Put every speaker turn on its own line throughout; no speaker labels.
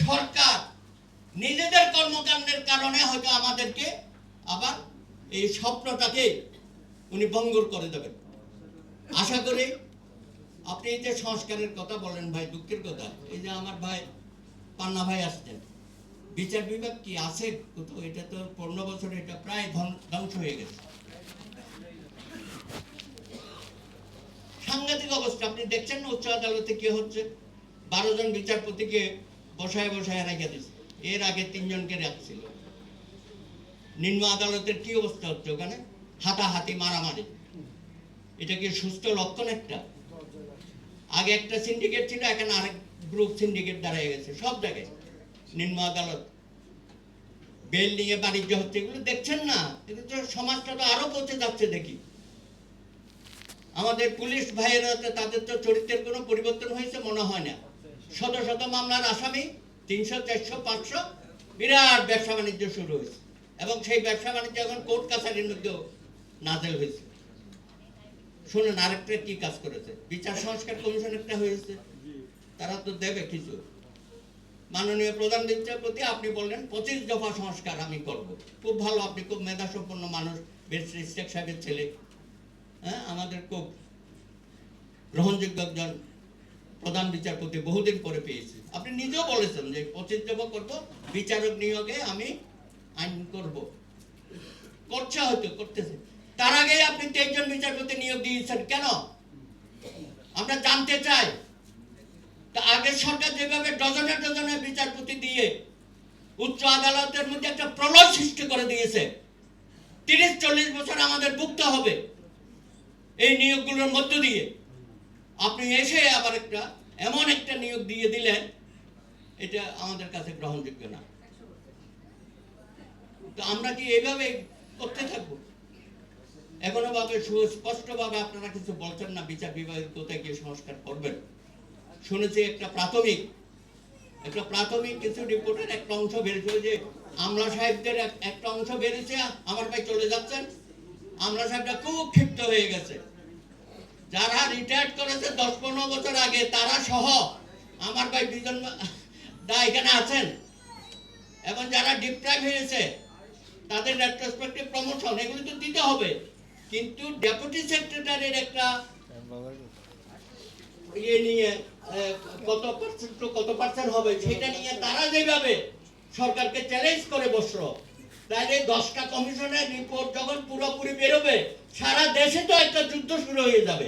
সরকার নিজেদের কর্মকাণ্ডের কারণে হয়তো আমাদেরকে আবার এই স্বপ্নটাকে উনি ভঙ্গুর করে দেবেন। আশা করি আপনি এই যে সংস্কারের কথা বলেন ভাই, দুঃখের কথা, এই যে আমার ভাই পান্না ভাই আসছেন, বিচার বিভাগ কি আছে কোথাও? এটা তো 15 বছরে এটা প্রায় ধ্বংস হয়ে গেছে। সাংঘাতিক অবস্থা। আপনি দেখছেন না উচ্চ আদালতে কি হচ্ছে? 12 জন বিচারপতিকে বসায় রেখে দিচ্ছে, এর আগে 3 জনকে রাখছিল। নিম্ন আদালতের কি অবস্থা হচ্ছে ওখানে? হাতাহাতি, মারামারি। এটা কি সুস্থ লক্ষণ? একটা আগে একটা সিন্ডিকেট ছিল, এখন আরেক গ্রুপ সিন্ডিকেট দাঁড়ায় গেছে সব জায়গায়। নিম্ন আদালত বেল নিয়ে বাণিজ্য হচ্ছে, এগুলো দেখছেন না? কিন্তু সমাজটা তো আরো পৌঁছে যাচ্ছে দেখি। আমাদের পুলিশ ভাইয়েরা, তাদের তো চরিত্রের কোনো পরিবর্তন হয়েছে মনে হয় না। শত শত মামলার আসামি, 300, 400, 500, বিরাট ব্যবসা বাণিজ্য শুরু হয়েছে, এবং সেই ব্যবসা বাণিজ্য এখন কোর্ট কাছারির মধ্যেও নাজেল হয়েছে। শুনুন আরেকটা কি কাজ করেছে, বিচার সংস্কার কমিশন একটা হয়েছে, তারা তো দেবে কিছু। মাননীয় প্রধান বিচারপতি আপনি বললেন 25 দফা সংস্কার আমি করব। খুব ভালো, আপনি খুব মেধাসম্পন্ন মানুষ, ব্যারিস্টার ইশতিয়াক সাহেবের ছেলে, হ্যাঁ, আমাদের খুব গ্রহণযোগ্য একজন প্রধান বিচারপতি বহুদিন পরে পেয়েছি। আপনি নিজেও বলেছেন যে 25 দফা করব, বিচারক নিয়োগে আমি আইন করব। করছে, হয়তো করতেছে। তার আগে আপনি 23 জন বিচারপতি নিয়োগ দিয়েছেন কেন? আমরা জানতে চাই। তা আগের সরকার যেভাবে ডজনে ডজনে বিচারপতি দিয়ে উচ্চ আদালতের মধ্যে একটা প্রলয় সৃষ্টি করে দিয়েছে, 30-40 বছর আমাদের ভুগতে হবে এই নিয়োগগুলোর মধ্য দিয়ে। আপনি এসে আবার এমন একটা নিয়োগ দিয়ে দিলেন, এটা আমাদের কাছে গ্রহণযোগ্য না। তো আমরা কি এইভাবে করতে থাকবো? এখনো ভাবে সুস্পষ্টভাবে আপনারা কিছু বলছেন না বিচার বিভাগের কোথায় গিয়ে সংস্কার করবেন। শুনেছি একটা প্রাথমিক কিছু রিপোর্টের একটা অংশ বেরিয়েছে, যে আমলা সাহেবদের একটা অংশ বেরিয়েছে, আমার ভাই চলে যাচ্ছেন, আমলা সাহেবরা খুব ক্ষিপ্ত হয়ে গেছে। যারা রিটায়ার্ড করেছে 10-15 বছর আগে, তারা সহ আমার ভাই 2 জন দা এখানে আছেন, এবং যারা ডিপ্রাইভ হয়েছে তাদের রেট্রোস্পেক্টিভ প্রমোশন এগুলো তো দিতে হবে। কিন্তু ডেপুটি সেক্রেটারির একটা ইয়ে নিয়ে কত পার্সেন্ট হবে সেটা নিয়ে তারা যেভাবে সরকারকে চ্যালেঞ্জ করে বসলো, তাহলে 10টা কমিশনের রিপোর্ট যখন পুরোপুরি বেরোবে, সারা দেশে তো একটা যুদ্ধ শুরু হয়ে যাবে।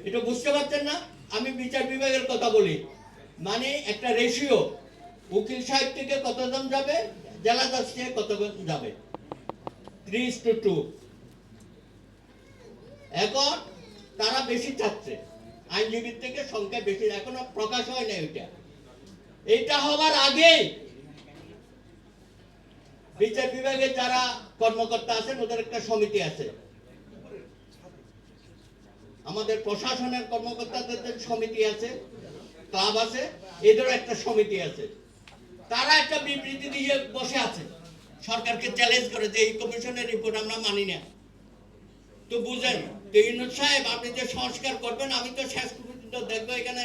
এটা বুঝতে পারছেন না? আমি বিচার বিভাগের কথা বলি, মানে একটা রেশিও, উকিল সাহেব থেকে কতজন যাবে, জেলা জজ থেকে কতজন যাবে, 3:2। এখন তারা বেশি চাচ্ছে, আইনজীবীর থেকে সংখ্যা বেশি, এখনো প্রকাশ হয় না। এটা হওয়ার আগে বিচার বিভাগের যারা কর্মকর্তা আছেন, ওদের একটা সমিতি আছে, আমাদের প্রশাসনের কর্মকর্তাদের সমিতি আছে, ক্লাব আছে, এদেরও একটা সমিতি আছে। তারা একটা বিবৃতি দিয়ে বসে আছে, সরকারকে চ্যালেঞ্জ করে যে এই কমিশনের রিপোর্ট আমরা মানি না। তো বুঝেন, ইউনূস সাহেব আপনি যে সংস্কার করবেন, আমি তো শেষ পর্যন্ত দেখবো এখানে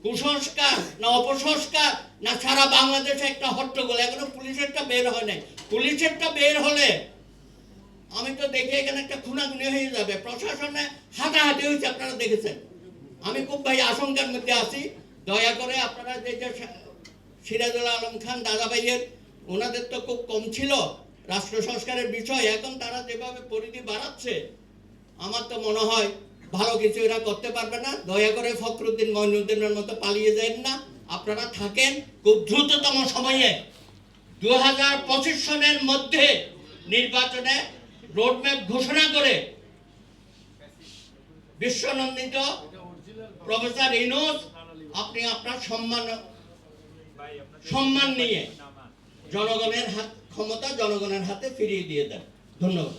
কুসংস্কার না অপসংস্কার না সারা বাংলাদেশে একটা হট্টগোল। এখনো পুলিশেরটা বের হয় নাই। পুলিশেরটা বের হলে আমি তো দেখি এখানে একটা খুনাখুনি হয়ে যাবে। প্রশাসনে হাঁটাহাঁটি হয়েছে, আপনারা দেখেছেন। আমি খুব ভাই আশঙ্কার মধ্যে আছি। দয়া করে আপনারা যে সিরাজুল আলম খান দাদা ভাইয়ের, ওনাদের তো খুব কম ছিল রাষ্ট্র সংস্কারের বিষয়, এখন তারা যেভাবে পরিধি বাড়াচ্ছে, আমার তো মনে হয় ভালো কিছু এরা করতে পারবে না। দয়া করে ফখরুদ্দিন মঈনুদ্দিনের মতো পালিয়ে যান না, আপনারা থাকেন। খুব দ্রুততম সময়ে 2025 সনের মধ্যে নির্বাচনে রোডম্যাপ ঘোষণা করে বিশ্বনন্দিত প্রফেসর ইউনূস আপনি আপনার সম্মান নিয়ে জনগণের ক্ষমতা জনগণের হাতে ফিরিয়ে দিয়ে দেন। ধন্যবাদ।